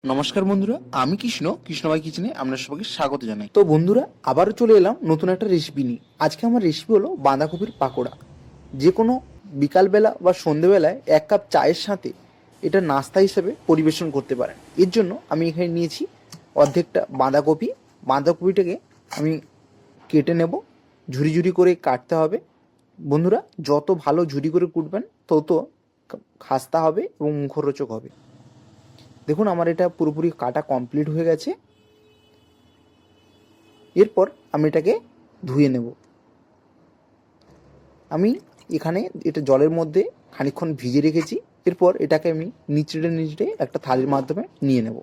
নমস্কার বন্ধুরা, আমি কৃষ্ণভাই কিচেনে আপনার সবাইকে স্বাগত জানাই। তো বন্ধুরা, আবারও চলে এলাম নতুন একটা রেসিপি নিয়ে। আজকে আমার রেসিপি হলো বাঁধাকপির পাকোড়া। যে কোনো বিকালবেলা বা সন্ধেবেলায় এক কাপ চায়ের সাথে এটা নাস্তা হিসেবে পরিবেশন করতে পারেন। এর জন্য আমি এখানে নিয়েছি অর্ধেকটা বাঁধাকপি। বাঁধাকপিটাকে আমি কেটে নেব, ঝুরি ঝুরি করে কাটতে হবে। বন্ধুরা, যত ভালো ঝুরি করে কুটবেন তত খাস্তা হবে এবং মুখরোচক হবে। দেখুন, আমার এটা পুরোপুরি কাটা কমপ্লিট হয়ে গেছে। এরপর আমি এটাকে ধুয়ে নেব। আমি এখানে এটা জলের মধ্যে খানিকক্ষণ ভিজিয়ে রেখেছি। এরপর এটাকে আমি নিচড়ে নিচড়ে একটা থালির মাধ্যমে নিয়ে নেব।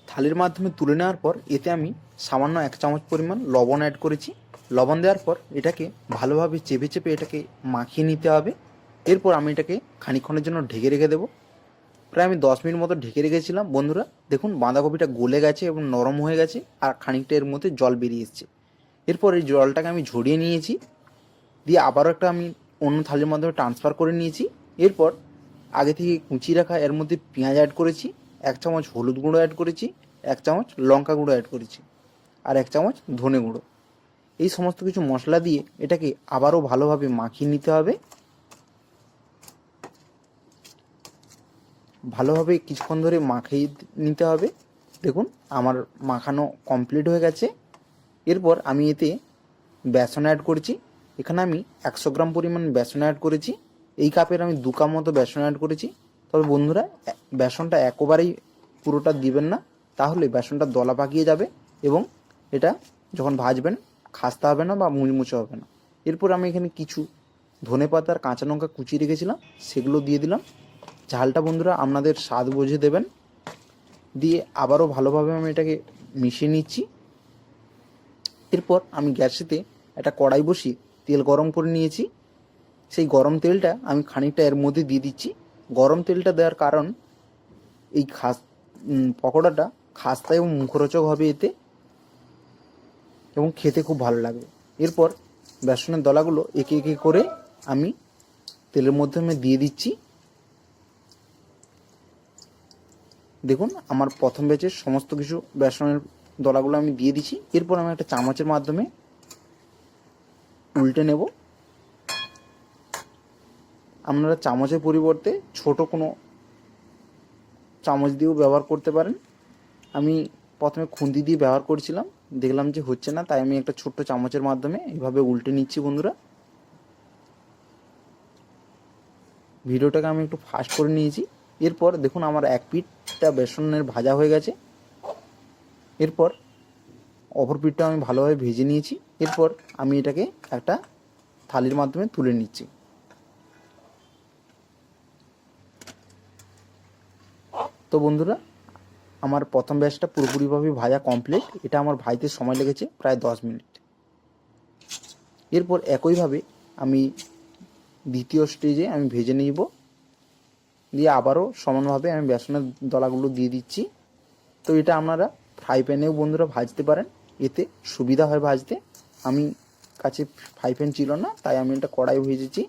থালির মাধ্যমে তুলে নেওয়ার পর এতে আমি সামান্য 1 চামচ পরিমাণ লবণ অ্যাড করেছি। লবণ দেওয়ার পর এটাকে ভালোভাবে চেপে চেপে এটাকে মাখিয়ে নিতে হবে। এরপর আমি এটাকে খানিকক্ষণের জন্য ঢেকে রেখে দেবো। প্রায় আমি 10 মিনিট মতো ঢেকে রেখেছিলাম। বন্ধুরা দেখুন, বাঁধাকপিটা গলে গেছে এবং নরম হয়ে গেছে, আর খানিকটা এর মধ্যে জল বেরিয়ে এসছে। এরপর এই জলটাকে আমি ঝরিয়ে নিয়েছি, দিয়ে আবারও একটা আমি অন্য থালির মাধ্যমে ট্রান্সফার করে নিয়েছি। এরপর আগে থেকে কুচিয়ে রাখা এর মধ্যে পেঁয়াজ অ্যাড করেছি, 1 চামচ হলুদ গুঁড়ো অ্যাড করেছি, 1 চামচ লঙ্কা গুঁড়ো অ্যাড করেছি, আর 1 চামচ ধনে গুঁড়ো। এই সমস্ত কিছু মশলা দিয়ে এটাকে আবারও ভালোভাবে মাখিয়ে নিতে হবে। ভালোভাবে কিছুক্ষণ ধরে মাখিয়ে নিতে হবে। দেখুন, আমার মাখানো কমপ্লিট হয়ে গেছে। এরপর আমি এতে বেসন অ্যাড করছি। এখানে আমি 100 গ্রাম পরিমাণ বেসন অ্যাড করেছি। এই কাপের আমি 2 কাপ মতো বেসন অ্যাড করেছি। তবে বন্ধুরা, বেসনটা একেবারেই পুরোটা দিবেন না, তাহলে বেসনটা দলা পাকিয়ে যাবে এবং এটা যখন ভাজবেন খাস্তা হবে না বা মুচমুচে হবে না। এরপর আমি এখানে কিছু ধনেপাতা আর কাঁচা লঙ্কা কুচিয়ে রেখেছিলাম, সেগুলো দিয়ে দিলাম। ঝালটা বন্ধুরা আপনাদের স্বাদ বুঝে দেবেন। দিয়ে আবারও ভালোভাবে আমি এটাকে মিশিয়ে নিচ্ছি। এরপর আমি গ্যাসেতে একটা কড়াই বসিয়ে তেল গরম করে নিয়েছি। সেই গরম তেলটা আমি খানিকটা এর মধ্যে দিয়ে দিচ্ছি। গরম তেলটা দেওয়ার কারণ এই পকোড়াটা খাস্তা এবং মুখরোচক হবে এতে, এবং খেতে খুব ভালো লাগবে। এরপর বেসনের দলাগুলো একে একে করে আমি তেলের মধ্যে দিয়ে দিচ্ছি। দেখুন, আমার প্রথম ব্যাচের সমস্ত কিছু বেসনের দলাগুলো আমি দিয়ে দিচ্ছি। এরপর আমি একটা চামচের মাধ্যমে উল্টে নেব। আপনারা চামচের পরিবর্তে ছোট কোনো চামচ দিয়েও ব্যবহার করতে পারেন। আমি প্রথমে খুন্তি দিয়ে ব্যবহার করছিলাম, দেখলাম যে হচ্ছে না, তাই আমি একটা ছোট্ট চামচের মাধ্যমে এভাবে উল্টে নিচ্ছি। বন্ধুরা, ভিডিওটাকে আমি একটু ফাস্ট করে নিয়েছি। এরপর দেখুন, আমার এক পিঠটা বেসনের ভাজা হয়ে গেছে। এরপর অপর পিঠটা আমি ভালোভাবে ভেজে নিয়েছি। এরপর আমি এটাকে একটা থালির মাধ্যমে তুলে নিচ্ছি। তো বন্ধুরা, আমার প্রথম ব্যাচটা পুরোপুরিভাবে ভাজা কমপ্লিট। এটা আমার ভাজতে সময় লেগেছে প্রায় 10 মিনিট। এরপর একইভাবে আমি দ্বিতীয় স্টেজে আমি ভেজে নিব। দিয়ে আবারও সমানভাবে আমি বেসনের দলাগুলো দিয়ে দিচ্ছি। তো এটা আপনারা ফ্রাই প্যানেও বন্ধুরা ভাজতে পারেন, এতে সুবিধা হয় ভাজতে। আমি কাছে ফ্রাই প্যান ছিল না, তাই আমি এটা কড়াই ভেজেছি।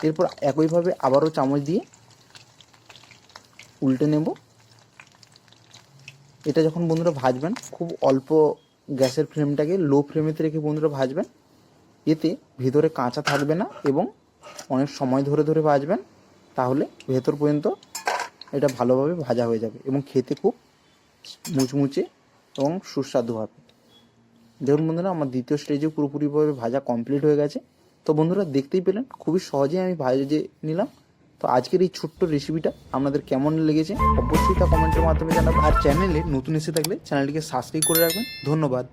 এরপর একইভাবে আবারও চামচ দিয়ে উল্টে নেব। এটা যখন বন্ধুরা ভাজবেন, খুব অল্প গ্যাসের ফ্লেমটাকে লো ফ্লেমেতে রেখে বন্ধুরা ভাজবেন। এতে ভেতরে কাঁচা থাকবে না এবং অনেক সময় ধরে ধরে ভাজবেন, তাহলে ভেতর পর্যন্ত এটা ভালোভাবে ভাজা হয়ে যাবে এবং খেতে খুব মুচমুচে এবং সুস্বাদু হবে। দেখুন বন্ধুরা, আমার দ্বিতীয় স্টেজে পুরোপুরিভাবে ভাজা কমপ্লিট হয়ে গেছে। তো বন্ধুরা, দেখতেই পেলেন খুবই সহজেই আমি ভেজে নিলাম। তো আজকের এই ছোট্ট রেসিপিটা আপনাদের কেমন লেগেছে অবশ্যই তা কমেন্টের মাধ্যমে জানাবেন। আর চ্যানেলে নতুন এসে থাকলে চ্যানেলটিকে সাবস্ক্রাইব করে রাখবেন। ধন্যবাদ।